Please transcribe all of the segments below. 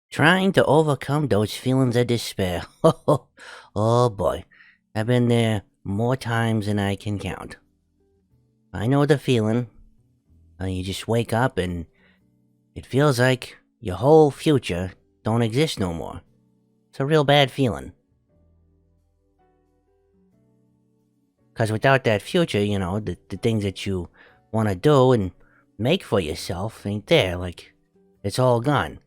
Trying to overcome those feelings of despair. Oh boy. I've been there more times than I can count. I know the feeling. You just wake up and it feels like your whole future don't exist no more. It's a real bad feeling. Because without that future, the things that you want to do and make for yourself ain't there. Like, it's all gone.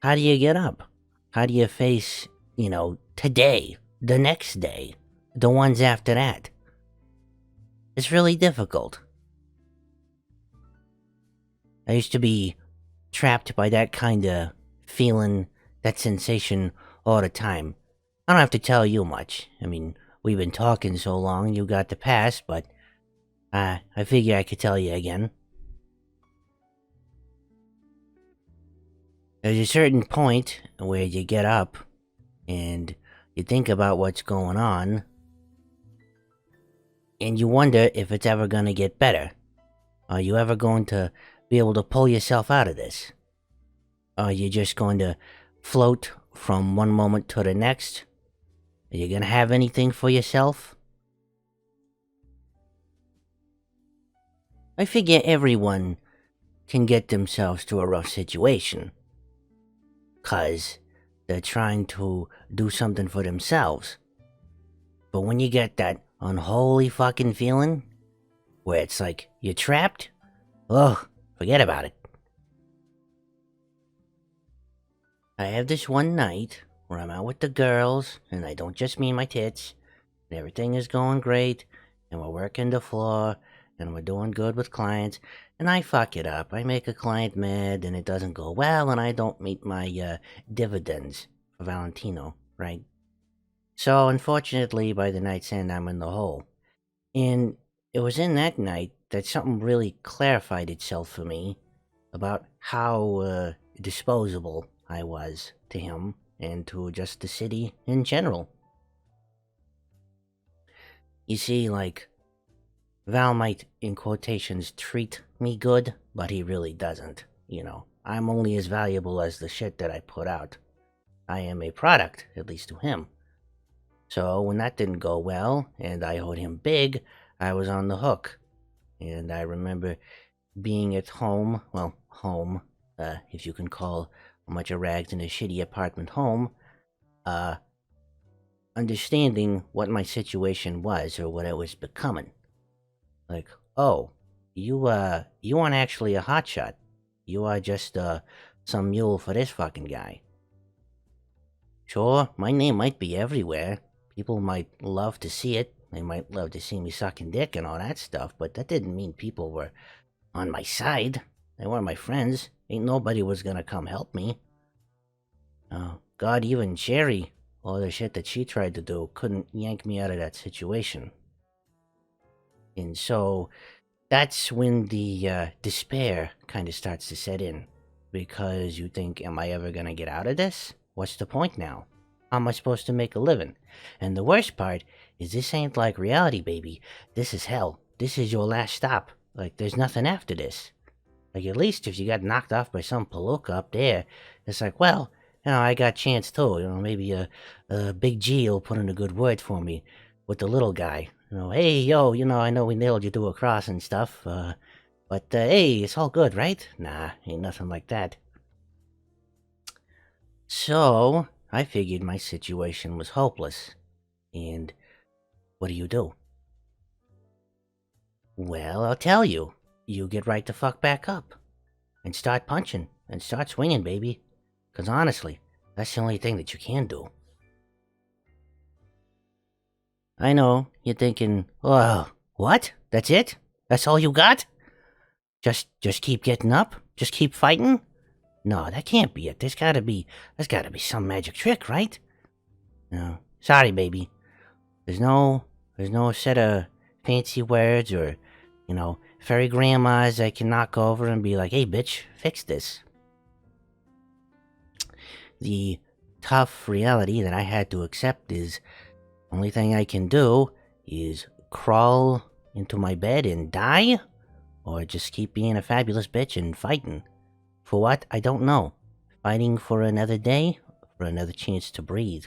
How do you get up? How do you face, today, the next day, the ones after that? It's really difficult. I used to be trapped by that kind of feeling, that sensation all the time. I don't have to tell you much. I mean, we've been talking so long, you got the past, but I figure I could tell you again. There's a certain point where you get up and you think about what's going on, and you wonder if it's ever gonna get better. Are you ever going to be able to pull yourself out of this? Are you just going to float from one moment to the next? Are you gonna have anything for yourself? I figure everyone can get themselves to a rough situation. 'Cause they're trying to do something for themselves. But when you get that unholy fucking feeling, where it's like you're trapped, oh, forget about it. I have this one night where I'm out with the girls, and I don't just mean my tits, and everything is going great, and we're working the floor, and we're doing good with clients, and I fuck it up. I make a client mad, and it doesn't go well, and I don't meet my dividends for Valentino, right? So, unfortunately, by the night's end, I'm in the hole. And it was in that night that something really clarified itself for me about how disposable I was to him and to just the city in general. You see, like, Val might, in quotations, treat me good, but he really doesn't. I'm only as valuable as the shit that I put out. I am a product, at least to him. So when that didn't go well, and I owed him big, I was on the hook. And I remember being at home, well, home, if you can call a bunch of rags in a shitty apartment home, uh, understanding what my situation was or what it was becoming. Like, oh, you aren't actually a hotshot. You are just, some mule for this fucking guy. Sure, my name might be everywhere. People might love to see it. They might love to see me sucking dick and all that stuff, but that didn't mean people were on my side. They weren't my friends. Ain't nobody was gonna come help me. Oh, God, even Sherry, all the shit that she tried to do, couldn't yank me out of that situation. And so, that's when the despair kind of starts to set in. Because you think, am I ever gonna get out of this? What's the point now? How am I supposed to make a living? And the worst part is this ain't like reality, baby. This is hell. This is your last stop. Like, there's nothing after this. Like, at least if you got knocked off by some palooka up there, it's like, well, I got a chance too. Maybe a Big G will put in a good word for me with the little guy. Hey, yo, I know we nailed you to a cross and stuff, but hey, it's all good, right? Nah, ain't nothing like that. So, I figured my situation was hopeless. And what do? Well, I'll tell you. You get right the fuck back up. And start punching. And start swinging, baby. 'Cause honestly, that's the only thing that you can do. I know, you're thinking, oh, what? That's it? That's all you got? Just keep getting up? Just keep fighting? No, that can't be it. There's gotta be some magic trick, right? No. Sorry, baby. There's no set of fancy words or, fairy grandmas I can knock over and be like, hey, bitch, fix this. The tough reality that I had to accept is only thing I can do is crawl into my bed and die, or just keep being a fabulous bitch and fighting. For what? I don't know. fighting for another day, for another chance to breathe.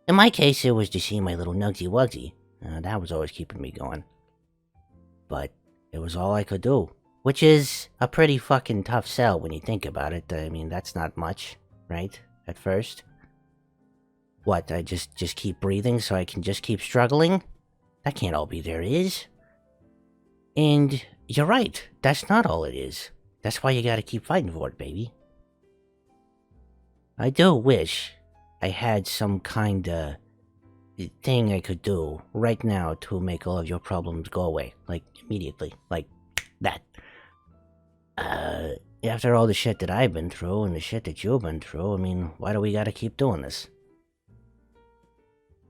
In my case, it was to see my little Nugsy Wugsy. That was always keeping me going. But it was all I could do, which is a pretty fucking tough sell when you think about it. I mean, that's not much, right? At first. What, I just keep breathing so I can just keep struggling? That can't all be there is. And you're right, that's not all it is. That's why you gotta keep fighting for it, baby. I do wish I had some kinda thing I could do right now to make all of your problems go away. Like, immediately. Like, that. After all the shit that I've been through and the shit that you've been through, I mean, why do we gotta keep doing this?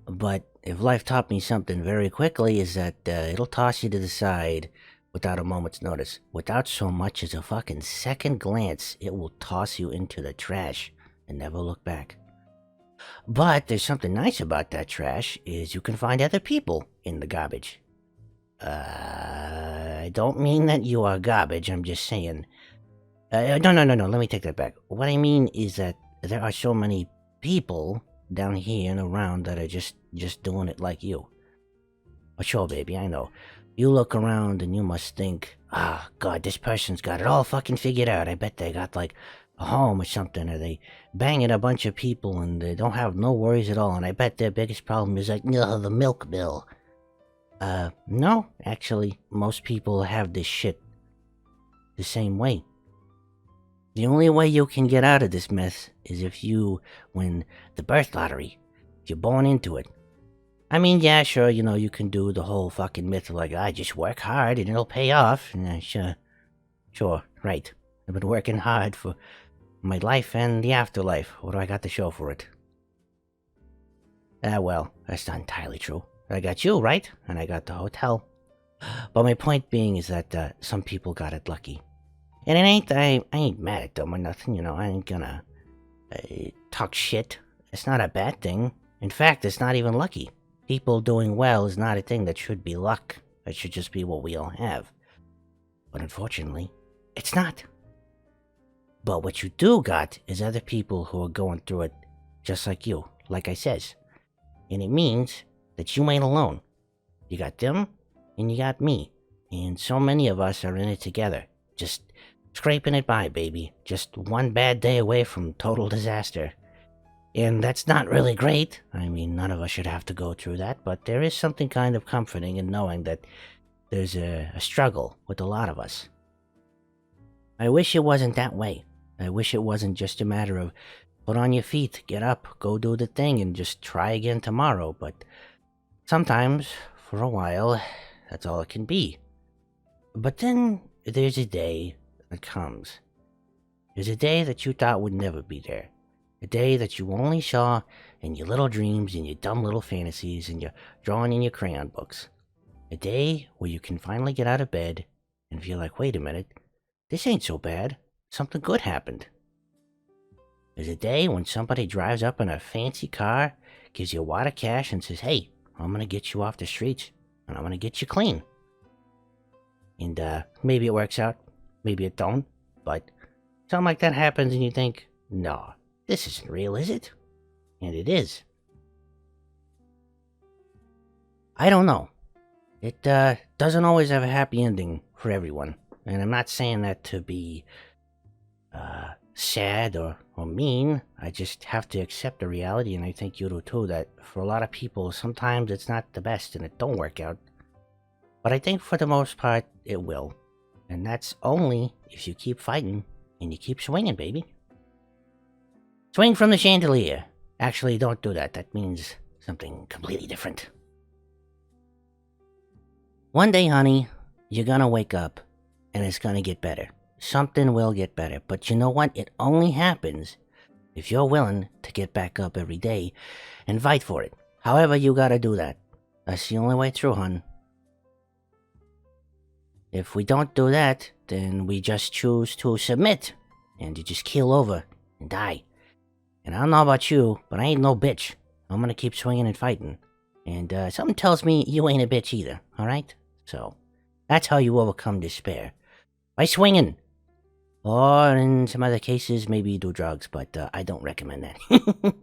But if life taught me something very quickly is that it'll toss you to the side without a moment's notice. Without so much as a fucking second glance, it will toss you into the trash and never look back. But there's something nice about that trash is you can find other people in the garbage. I don't mean that you are garbage, I'm just saying. No, let me take that back. What I mean is that there are so many people down here and around that are just doing it like you. But sure, baby, I know. You look around and you must think, God, this person's got it all fucking figured out. I bet they got like a home or something, or they banging a bunch of people and they don't have no worries at all, and I bet their biggest problem is like, the milk bill. No, actually, most people have this shit the same way. The only way you can get out of this mess is if you win the birth lottery. If you're born into it. I mean, yeah, sure, you can do the whole fucking myth of like, I just work hard and it'll pay off. Sure, right. I've been working hard for my life and the afterlife. What do I got to show for it? Well, that's not entirely true. I got you, right? And I got the hotel. But my point being is that some people got it lucky. And I ain't mad at them or nothing, I ain't gonna talk shit. It's not a bad thing. In fact, it's not even lucky. People doing well is not a thing that should be luck. It should just be what we all have. But unfortunately, it's not. But what you do got is other people who are going through it just like you, like I says. And it means that you ain't alone. You got them, and you got me. And so many of us are in it together. Just scraping it by, baby. Just one bad day away from total disaster. And that's not really great. I mean, none of us should have to go through that, but there is something kind of comforting in knowing that there's a struggle with a lot of us. I wish it wasn't that way. I wish it wasn't just a matter of put on your feet, get up, go do the thing, and just try again tomorrow, but sometimes, for a while, that's all it can be. But then there's a day that comes. There's a day that you thought would never be there. A day that you only saw in your little dreams and your dumb little fantasies and your drawing in your crayon books. A day where you can finally get out of bed and feel like, wait a minute, this ain't so bad. Something good happened. There's a day when somebody drives up in a fancy car, gives you a wad of cash and says, hey, I'm gonna get you off the streets and I'm gonna get you clean. And maybe it works out, maybe it don't, but something like that happens and you think, no, this isn't real, is it? And it is. I don't know. It doesn't always have a happy ending for everyone. And I'm not saying that to be sad or mean. I just have to accept the reality, and I think you do too, that for a lot of people, sometimes it's not the best and it don't work out. But I think for the most part, it will. And that's only if you keep fighting and you keep swinging, baby. Swing from the chandelier. Actually, don't do that. That means something completely different. One day, honey, you're gonna wake up and it's gonna get better. Something will get better. But you know what? It only happens if you're willing to get back up every day and fight for it. However, you gotta do that. That's the only way through, hon. If we don't do that, then we just choose to submit and you just keel over and die. And I don't know about you, but I ain't no bitch. I'm gonna keep swinging and fighting. And something tells me you ain't a bitch either, alright? So, that's how you overcome despair. By swinging. Or in some other cases, maybe do drugs, but I don't recommend that.